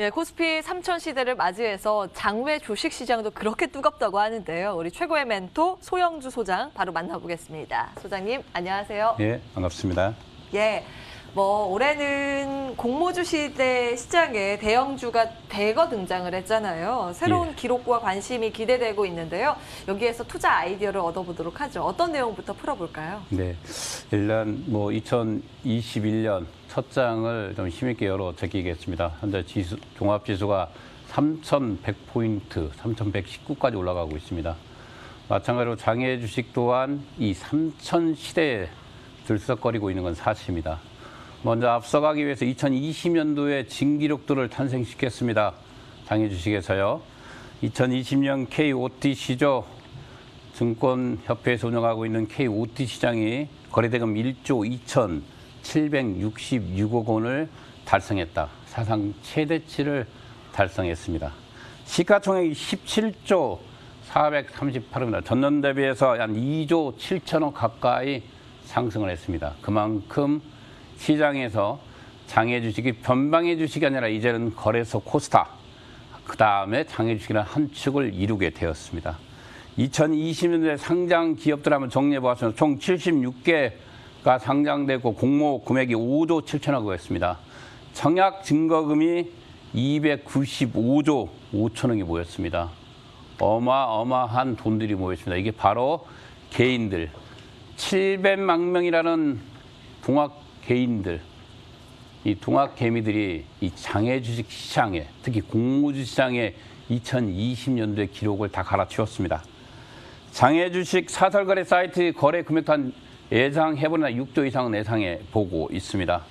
예, 코스피 3000 시대를 맞이해서 장외 주식 시장도 그렇게 뜨겁다고 하는데요. 우리 최고의 멘토 소영주 소장 바로 만나보겠습니다. 소장님, 안녕하세요. 예, 반갑습니다. 예, 올해는 공모주 시대 시장에 대형주가 대거 등장을 했잖아요. 새로운 기록과 관심이 기대되고 있는데요. 여기에서 투자 아이디어를 얻어보도록 하죠. 어떤 내용부터 풀어볼까요? 네, 일단 2021년 첫 장을 좀 힘있게 열어 제끼겠습니다. 현재 종합지수가 3,100포인트, 3,119까지 올라가고 있습니다. 마찬가지로 장외 주식 또한 이 3,000 시대에 들썩거리고 있는 건 사실입니다. 먼저 앞서가기 위해서 2020년도에 진기록들을 탄생시켰습니다. 장외 주식에서요. 2020년 KOTC죠. 증권협회에서 운영하고 있는 KOT 시장이 거래대금 1조 2,766억 원을 달성했다. 사상 최대치를 달성했습니다. 시가총액이 17조 438억입니다. 전년 대비해서 한 2조 7천억 가까이 상승을 했습니다. 그만큼 시장에서 장외 주식이 변방의 주식이 아니라 이제는 거래소 코스타, 그 다음에 장외 주식이라는 한 축을 이루게 되었습니다. 2020년도에 상장 기업들 한번 정리해 보았습니다. 총 76개가 상장되고 공모 금액이 5조 7천억 원이었습니다. 청약 증거금이 295조 5천억이 모였습니다. 어마어마한 돈들이 모였습니다. 이게 바로 개인들, 700만 명이라는 동학 개인들, 이 동학 개미들이 이 장외 주식 시장에, 특히 공모주 시장에 2020년도의 기록을 다 갈아치웠습니다. 장외 주식 사설거래 사이트 거래 금액도 한 예상해보나 6조 이상은 예상해 보고 있습니다.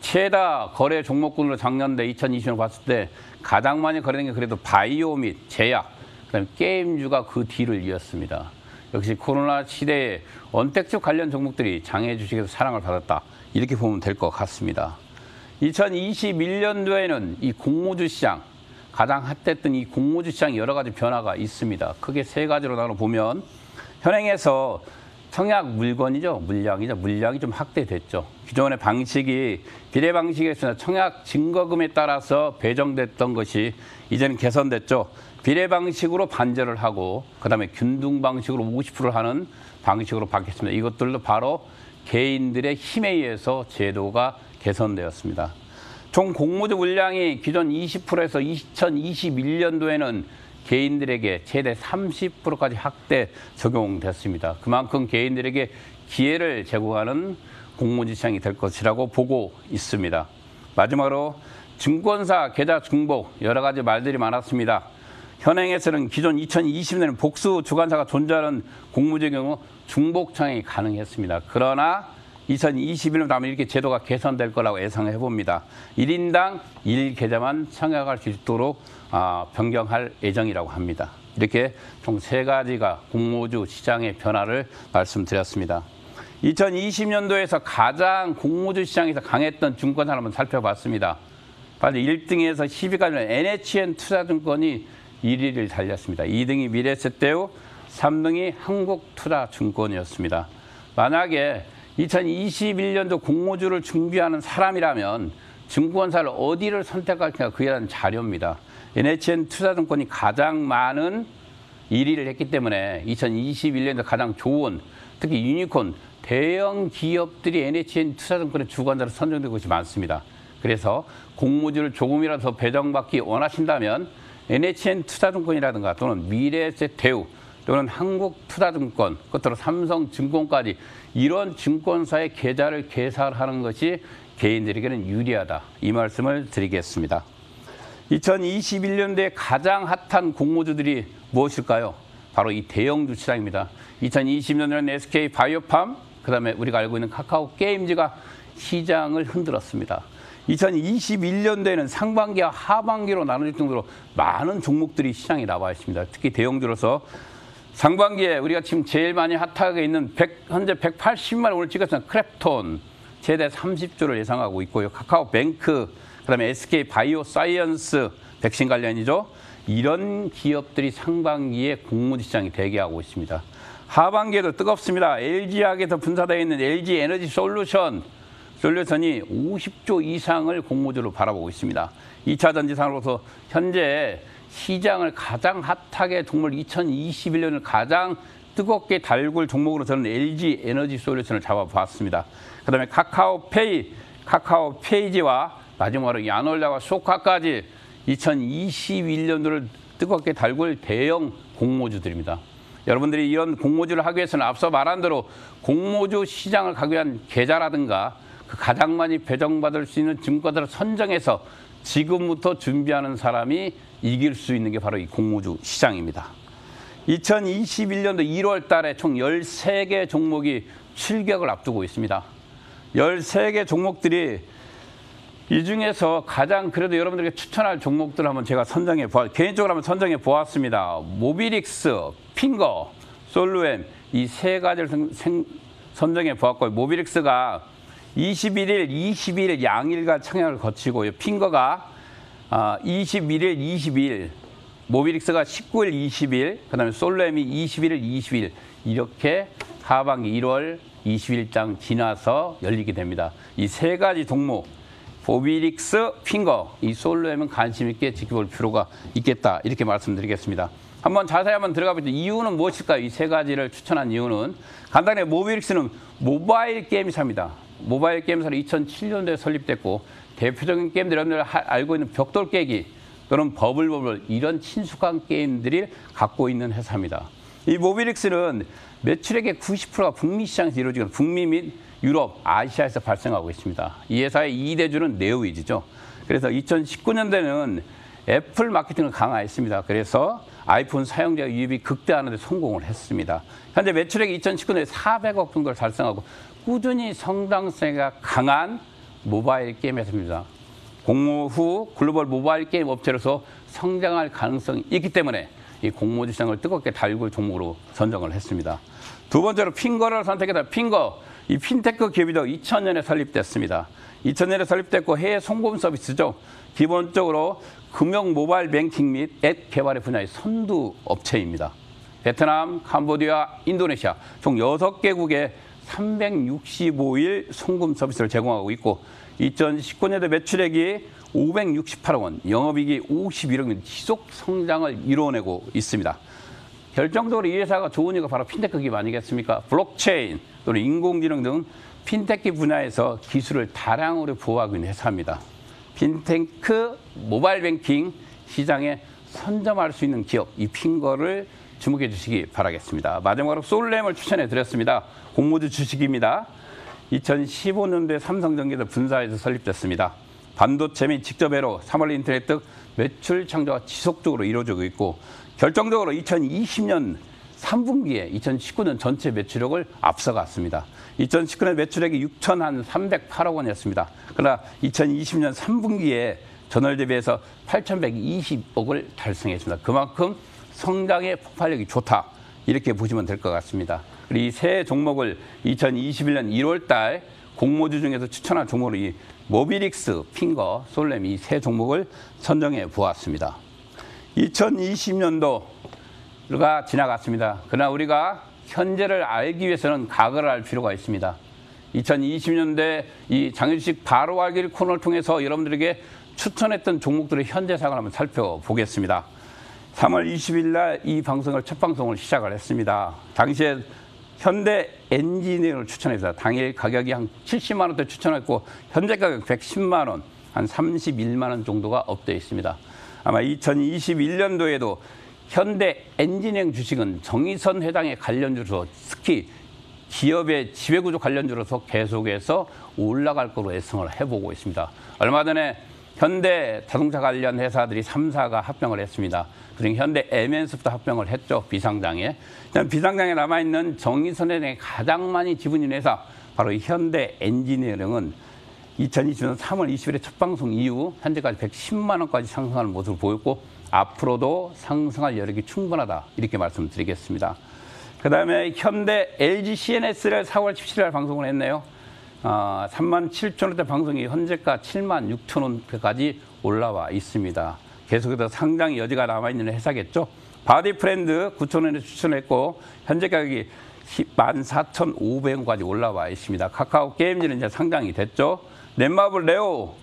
최다 거래 종목군으로 작년대 2020년 봤을 때 가장 많이 거래된 게 그래도 바이오 및 제약, 그다음에 게임주가 그 뒤를 이었습니다. 역시 코로나 시대에 언택트 관련 종목들이 장외 주식에서 사랑을 받았다. 이렇게 보면 될 것 같습니다. 2021년도에는 이 공모주 시장, 가장 핫했던 이 공모주 시장 여러 가지 변화가 있습니다. 크게 세 가지로 나눠보면 현행에서 청약 물건이죠. 물량이 좀 확대됐죠. 기존의 방식이 비례 방식에서 청약 증거금에 따라서 배정됐던 것이 이제는 개선됐죠. 비례 방식으로 반제를 하고 그다음에 균등 방식으로 50%를 하는 방식으로 바뀌었습니다. 이것들도 바로 개인들의 힘에 의해서 제도가 개선되었습니다. 총 공모주 물량이 기존 20%에서 2021년도에는 개인들에게 최대 30%까지 확대 적용됐습니다. 그만큼 개인들에게 기회를 제공하는 공모주 시장이 될 것이라고 보고 있습니다. 마지막으로 증권사 계좌 중복, 여러 가지 말들이 많았습니다. 현행에서는 기존 2020년에는 복수 주관사가 존재하는 공모주의 경우 중복 청약이 가능했습니다. 그러나 2021년 다음에 이렇게 제도가 개선될 거라고 예상해 봅니다. 1인당 1계좌만 청약할 수 있도록 변경할 예정이라고 합니다. 이렇게 총 세 가지가 공모주 시장의 변화를 말씀드렸습니다. 2020년도에서 가장 공모주 시장에서 강했던 증권사를 한번 살펴봤습니다. 바로 1등에서 10위까지는 NHN 투자증권이 1위를 달렸습니다. 2등이 미래에셋대우, 3등이 한국투자증권이었습니다. 만약에 2021년도 공모주를 준비하는 사람이라면 증권사를 어디를 선택할까 그에 대한 자료입니다. NHN 투자증권이 가장 많은 1위를 했기 때문에 2021년도 가장 좋은, 특히 유니콘, 대형 기업들이 NHN 투자증권의 주관자로 선정된 것이 많습니다. 그래서 공모주를 조금이라도 더 배정받기 원하신다면 NHN 투자증권이라든가 또는 미래에셋대우 또는 한국투자증권, 끝으로 삼성증권까지 이런 증권사의 계좌를 개설하는 것이 개인들에게는 유리하다. 이 말씀을 드리겠습니다. 2021년도에 가장 핫한 공모주들이 무엇일까요? 바로 이 대형주 시장입니다. 2020년에는 SK바이오팜, 그다음에 우리가 알고 있는 카카오게임즈가 시장을 흔들었습니다. 2021년도에는 상반기와 하반기로 나눠질 정도로 많은 종목들이 시장에 나와 있습니다. 특히 대형주로서 상반기에 우리가 지금 제일 많이 핫하게 있는 현재 180만 원을 찍었던 크랩톤 최대 30조를 예상하고 있고요. 카카오뱅크, 그다음에 SK바이오사이언스 백신 관련이죠. 이런 기업들이 상반기에 공모주 시장이 대기하고 있습니다. 하반기에도 뜨겁습니다. LG화학에서 분사되어 있는 LG에너지솔루션, 솔루션이 50조 이상을 공모주로 바라보고 있습니다. 2차 전지상으로서 현재 시장을 가장 핫하게 종목 2021년을 가장 뜨겁게 달굴 종목으로 저는 LG 에너지 솔루션을 잡아봤습니다. 그다음에 카카오페이지와 마지막으로 야놀라와 소카까지 2021년도를 뜨겁게 달굴 대형 공모주들입니다. 여러분들이 이런 공모주를 하기 위해서는 앞서 말한 대로 공모주 시장을 가기 위한 계좌라든가 그 가장 많이 배정받을 수 있는 증권들을 선정해서 지금부터 준비하는 사람이 이길 수 있는 게 바로 이 공모주 시장입니다. 2021년도 1월 달에 총 13개 종목이 출격을 앞두고 있습니다. 13개 종목들이 이 중에서 가장 그래도 여러분들에게 추천할 종목들을 한번 제가 개인적으로 한번 선정해 보았습니다. 모비릭스, 핑거, 솔루엠 이 세 가지를 선정해 보았고요. 모비릭스가 21일, 22일 양일간 청약을 거치고요. 핑거가 21일, 22일, 모비릭스가 19일, 20일, 그다음에 솔루엠이 21일, 20일 이렇게 하반기 1월 20일장 지나서 열리게 됩니다. 이 세 가지 종목 모비릭스, 핑거, 이 솔루엠은 관심 있게 지켜볼 필요가 있겠다 이렇게 말씀드리겠습니다. 자세히 한번 들어가 보죠. 이유는 무엇일까요? 이 세 가지를 추천한 이유는 간단히 모비릭스는 모바일 게임 회사입니다. 모바일 게임 회사는 2007년도에 설립됐고 대표적인 게임들 여러분들 알고 있는 벽돌 깨기 또는 버블 이런 친숙한 게임들이 갖고 있는 회사입니다. 이 모비릭스는 매출액의 90%가 북미 시장에서 이루어지고 북미 및 유럽, 아시아에서 발생하고 있습니다. 이 회사의 2대주는 네오이즈죠. 그래서 2019년도에는 애플 마케팅을 강화했습니다. 그래서 아이폰 사용자 유입이 극대화하는 데 성공을 했습니다. 현재 매출액이 2019년에 400억 정도를 달성하고 꾸준히 성장세가 강한 모바일 게임 회사입니다. 공모 후 글로벌 모바일 게임 업체로서 성장할 가능성이 있기 때문에 이 공모주 시장을 뜨겁게 달굴 종목으로 선정을 했습니다. 두 번째로 핑거를 선택했다. 핑거, 이 핀테크 기업이죠. 2000년에 설립됐습니다. 2000년에 설립됐고 해외 송금 서비스죠. 기본적으로 금융 모바일 뱅킹 및 앱 개발의 분야의 선두 업체입니다. 베트남, 캄보디아, 인도네시아 총 6개국에 365일 송금 서비스를 제공하고 있고 2019년도 매출액이 568억 원, 영업이익이 51억 원 지속 성장을 이뤄내고 있습니다. 결정적으로 이 회사가 좋은 이유가 바로 핀테크 기업 아니겠습니까? 블록체인 또는 인공지능 등 핀테크 분야에서 기술을 다량으로 보유하고 있는 회사입니다. 핀테크 모바일 뱅킹 시장에 선점할 수 있는 기업, 이 핑거를 주목해 주시기 바라겠습니다. 마지막으로 솔루엠을 추천해 드렸습니다. 공모주 주식입니다. 2015년도에 삼성전기에서 분사해서 설립됐습니다. 반도체 및 직접회로 3월 인터넷 등 매출 창조가 지속적으로 이루어지고 있고 결정적으로 2020년 3분기에 2019년 전체 매출액을 앞서갔습니다. 2019년 매출액이 6,308억 원이었습니다. 그러나 2020년 3분기에 전월 대비해서 8,120억을 달성했습니다. 그만큼 성장의 폭발력이 좋다. 이렇게 보시면 될 것 같습니다. 이 세 종목을 2021년 1월 달 공모주 중에서 추천한 종목으로 이 모비릭스, 핑거, 솔렘 이 세 종목을 선정해 보았습니다. 2020년도가 지나갔습니다. 그러나 우리가 현재를 알기 위해서는 과거를 알 필요가 있습니다. 2020년대 이 장유주식 바로 알기 코너를 통해서 여러분들에게 추천했던 종목들의 현재 상황을 한번 살펴보겠습니다. 3월 20일 날 이 방송을 첫 방송을 시작을 했습니다. 당시에 현대 엔지니어를 추천했습니다. 당일 가격이 한 70만 원대 추천했고 현재 가격 110만 원, 한 31만 원 정도가 업되어 있습니다. 아마 2021년도에도 현대 엔지니어링 주식은 정의선 회장의 관련주로서 특히 기업의 지배구조 관련주로서 계속해서 올라갈 거로 예상을 해보고 있습니다. 얼마 전에 현대 자동차 관련 회사들이 3사가 합병을 했습니다. 그리고 현대 MNS부터 합병을 했죠. 비상장에. 비상장에 남아있는 정의선 회장이 가장 많이 지분인 회사 바로 이 현대 엔지니어링은 2020년 3월 20일에 첫 방송 이후 현재까지 110만 원까지 상승하는 모습을 보였고 앞으로도 상승할 여력이 충분하다 이렇게 말씀드리겠습니다. 그다음에 현대 LG CNS를 4월 17일 방송을 했네요. 3만 7천 원대 방송이 현재가 7만 6천 원대까지 올라와 있습니다. 계속해서 상당히 여지가 남아있는 회사겠죠. 바디프렌드 9천 원에 추천했고 현재 가격이 14,500원까지 올라와 있습니다. 카카오 게임즈는 이제 상장이 됐죠. 넷마블 레오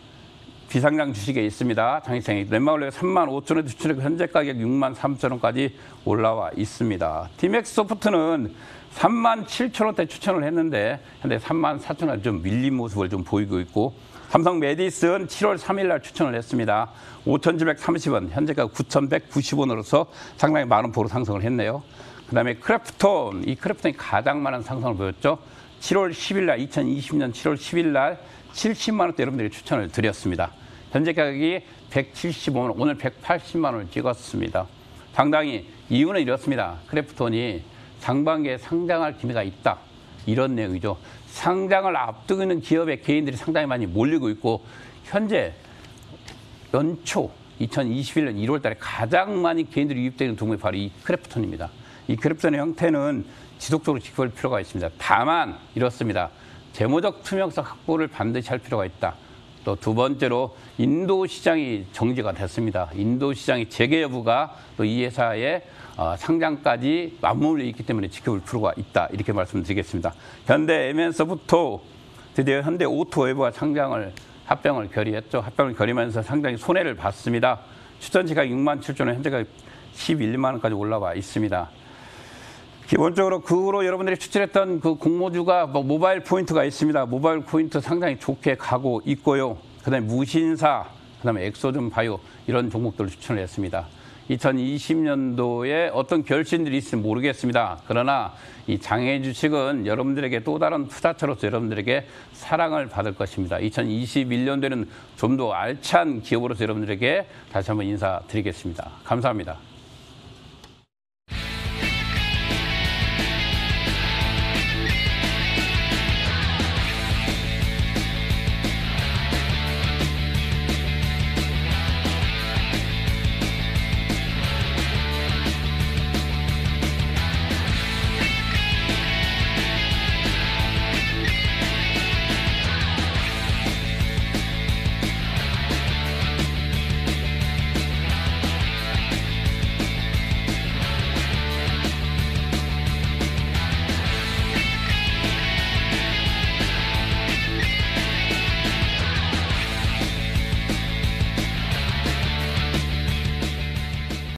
비상장 주식에 있습니다. 장희생이 넷마블 레오 35,000원 추천했고 현재 가격 63,000원까지 올라와 있습니다. 티맥스 소프트는 37,000원대 추천을 했는데 현재 34,000원 좀 밀린 모습을 좀 보이고 있고, 삼성 메디슨 7월 3일 날 추천을 했습니다. 5,730원, 현재가 9,190원으로서 상당히 많은 폭으로 상승을 했네요. 그다음에 크래프톤, 이 크래프톤이 가장 많은 상승을 보였죠. 7월 10일 날, 2020년 7월 10일 날 70만 원대 여러분들이 추천을 드렸습니다. 현재 가격이 175만 원, 오늘 180만 원을 찍었습니다. 상당히 이유는 이렇습니다. 크래프톤이 상반기에 상장할 기미가 있다, 이런 내용이죠. 상장을 앞두고 있는 기업의 개인들이 상당히 많이 몰리고 있고, 현재 연초 2021년 1월 달에 가장 많이 개인들이 유입되는 동물이 바로 이 크래프톤입니다. 이 크래프톤의 형태는 지속적으로 지켜볼 필요가 있습니다. 다만 이렇습니다. 재무적 투명성 확보를 반드시 할 필요가 있다. 또 두 번째로 인도 시장이 정지가 됐습니다. 인도 시장이 재개 여부가 또 이 회사의 상장까지 맞물려 있기 때문에 지켜볼 필요가 있다, 이렇게 말씀드리겠습니다. 현대 MN소프트 드디어 현대 오토웨브와 합병을 결의했죠. 합병을 결의하면서 상당히 손해를 봤습니다. 추천치가 67,000원, 현재가 11만 원까지 올라와 있습니다. 기본적으로 그 후로 여러분들이 추천했던 그 공모주가 모바일 포인트가 있습니다. 모바일 포인트 상당히 좋게 가고 있고요. 그다음에 무신사, 그다음에 엑소준 바이오, 이런 종목들을 추천을 했습니다. 2020년도에 어떤 결신들이 있을지 모르겠습니다. 그러나 이 장애 주식은 여러분들에게 또 다른 투자처로서 여러분들에게 사랑을 받을 것입니다. 2021년도에는 좀 더 알찬 기업으로서 여러분들에게 다시 한번 인사드리겠습니다. 감사합니다.